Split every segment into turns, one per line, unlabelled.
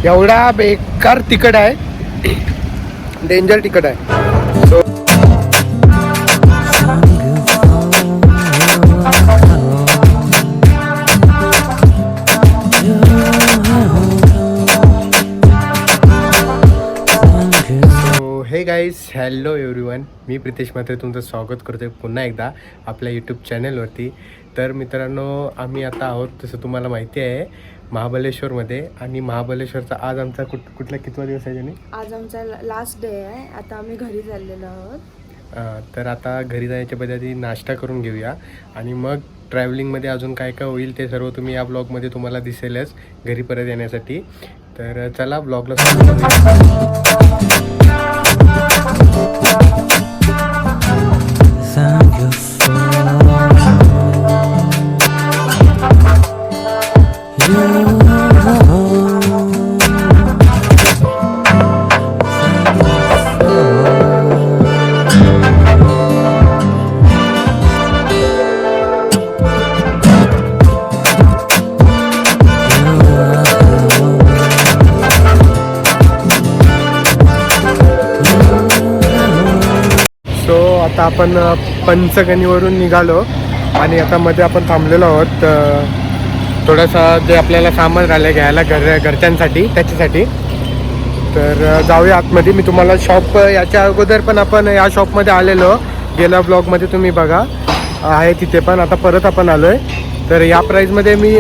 एवढा बेकार तिखट आहे, डेंजर तिखट आहे. हे गाईज, हॅलो एव्हरीवन, मी प्रितेश म्हात्रे तुमचं स्वागत करतोय पुन्हा एकदा आपल्या यूट्यूब चॅनलवरती. तर मित्रांनो, आम्ही आता आहोत तसं तुम्हाला माहिती आहे महाबळेश्वरमध्ये. आणि महाबळेश्वरचा आज आमचा कुठला कितवा दिवस आहे?
आज आमचा लास्ट डे आहे. आता आम्ही घरी चाललेलो आहोत.
तर आता घरी जाण्याच्या पद्धती नाश्ता करून घेऊया आणि मग ट्रॅव्हलिंगमध्ये अजून काय काय होईल ते सर्व तुम्ही या ब्लॉगमध्ये तुम्हाला दिसेलच घरी परत येण्यासाठी. तर चला ब्लॉगला आता आपण पंचगणीवरून निघालो आणि आता मध्ये आपण थांबलेलो आहोत थोडासा जे आपल्याला सामान राहिलं घ्यायला घरच्यांसाठी त्याच्यासाठी. तर जाऊया आतमध्ये. मी तुम्हाला शॉप याच्या अगोदर पण आपण या शॉपमध्ये आलेलो, गेल्या ब्लॉगमध्ये तुम्ही बघा आहे तिथे पण. आता परत आपण आलो आहे. तर या प्राईजमध्ये मी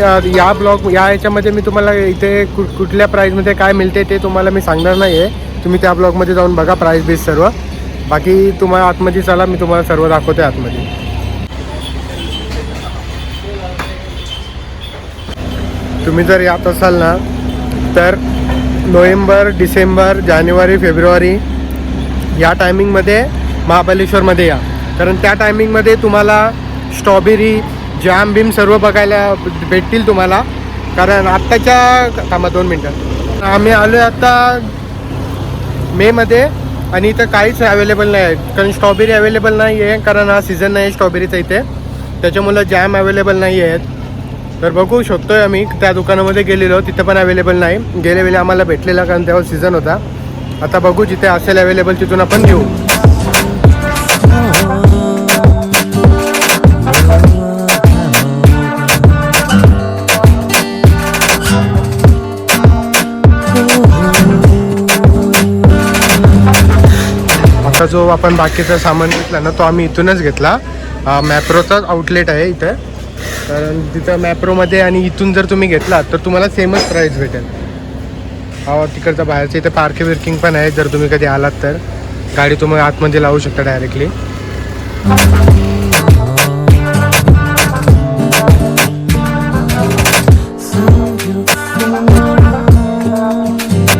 याच्यामध्ये मी तुम्हाला इथे कुठल्या प्राईजमध्ये काय मिळते ते तुम्हाला मी सांगणार नाही आहे. तुम्ही त्या ब्लॉगमध्ये जाऊन बघा प्राईस बेस सर्व. बाकी तुम्हाला आतमध्ये चला, मी तुम्हाला सर्व दाखवते आतमध्ये. तुम्ही जर यात असाल ना तर नोव्हेंबर, डिसेंबर, जानेवारी, फेब्रुवारी या टायमिंगमध्ये महाबळेश्वरमध्ये या. कारण त्या टायमिंगमध्ये तुम्हाला स्ट्रॉबेरी, जॅम बीम सर्व बघायला भेटतील तुम्हाला. कारण आत्ताच्या थांबा 2 मिनटं, आम्ही आलो आहे आता मेमध्ये आणि इथं काहीच अवेलेबल नाही आहे. कारण स्ट्रॉबेरी अवेलेबल नाही आहे, कारण हा सीझन नाही आहे स्ट्रॉबेरीचा इथे, त्याच्यामुळं जॅम अवेलेबल नाही आहेत. तर बघू शकतोय आम्ही त्या दुकानामध्ये गेलेलो, तिथं पण अवेलेबल नाही. गेल्या वेळी आम्हाला भेटलेला कारण तेव्हा सीझन होता. आता बघू जिथे असेल अवेलेबल तिथून आपण घेऊ. आता जो आपण बाकीचा सामान घेतला ना तो आम्ही इथूनच घेतला. मॅप्रोचाच आउटलेट आहे इथं. कारण तिथं मॅप्रोमध्ये आणि इथून जर तुम्ही घेतला तर तुम्हाला सेमच प्राईस भेटेल. तिकडचा बाहेरचं इथं पार्किंग विर्किंग पण आहे. जर तुम्ही कधी आलात तर गाडी तुम्ही आतमध्ये लावू शकता डायरेक्टली.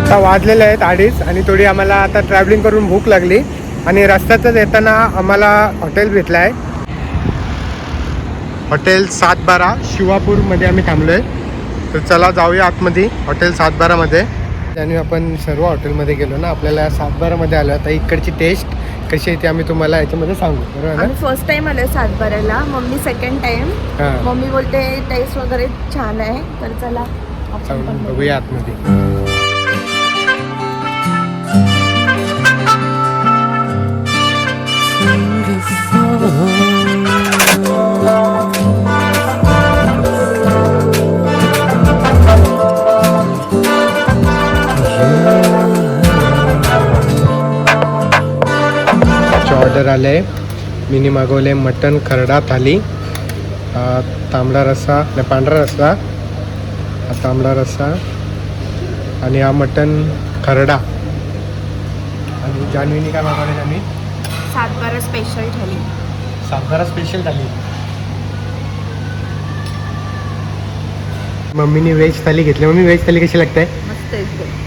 आता वाजलेले आहेत 2:30 आणि थोडी आम्हाला आता ट्रॅव्हलिंग करून भूक लागली आणि रस्त्यातच येताना आम्हाला हॉटेल भेटलं आहे. हॉटेल 712 शिवापूरमध्ये आम्ही थांबलो आहे. तर चला जाऊया आतमध्ये हॉटेल 712मध्ये. आणि आपण सर्व हॉटेलमध्ये गेलो ना, आपल्याला 712मध्ये आलो. आता इकडची टेस्ट कशी आहे ती आम्ही तुम्हाला याच्यामध्ये सांगू. बरोबर ना?
फर्स्ट टाइम आलो 712ला, मम्मी सेकंड टाइम. मम्मी बोलते टेस्ट वगैरे छान आहे. तर चला आपण
बघूया आतमध्ये. ऑर्डर आले. मिनी मागवले मटन खरडा थाली, तांबडा रस्सा, पांढरा रस्सा, तांबडा रस्सा आणि हा मटन खरडा. आणि जान्हवीने काय मागवले? आम्ही
712 स्पेशल थाली.
712 स्पेशल थाली. मम्मीने व्हेज थाली घेतली. मम्मी व्हेज थाली कशी लागते?
मस्त एकदम.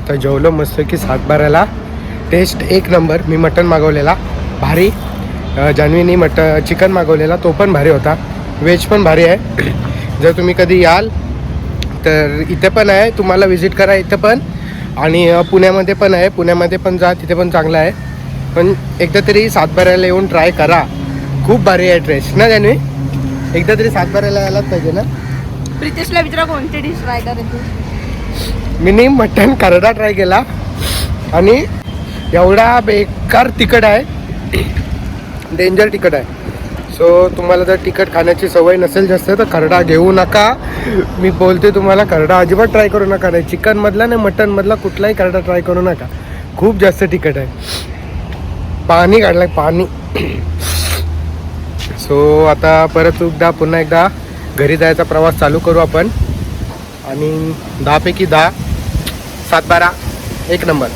आता जेवलो मस्त की 7-12ला. टेस्ट एक नंबर. मी मटण मागवलेला भारी. जान्हवीनी चिकन मागवलेला तो पण भारी होता. व्हेज पण भारी आहे. जर तुम्ही कधी याल तर इथे पण आहे, तुम्हाला विजिट करा इथे पण. आणि पुण्यामध्ये पण आहे, पुण्यामध्ये पण जा, तिथे पण चांगलं आहे. पण एकदा तरी 7-12ला येऊन ट्राय करा. खूप भारी आहे टेस्ट ना जान्हवी. एकदा तरी 7-12ला यायलाच पाहिजे ना.
प्रितेशला विचारा कोणती डिश ट्राय करायची.
मी मटण खरडा ट्राय केला आणि एवढा बेकार तिखट आहे, डेंजर तिखट आहे. सो तुम्हाला जर तिखट खाण्याची सवय नसेल जास्त तर खरडा घेऊ नका. मी बोलते तुम्हाला, खरडा अजिबात ट्राय करू नका. नाही चिकनमधला नाही मटनमधला कुठलाही खरडा ट्राय करू नका. खूप जास्त तिखट आहे. पाणी काढलं पाणी. सो आता परत पुन्हा एकदा घरी जायचा प्रवास चालू करू आपण. आणि 10 पैकी 10, 7-12 एक नंबर.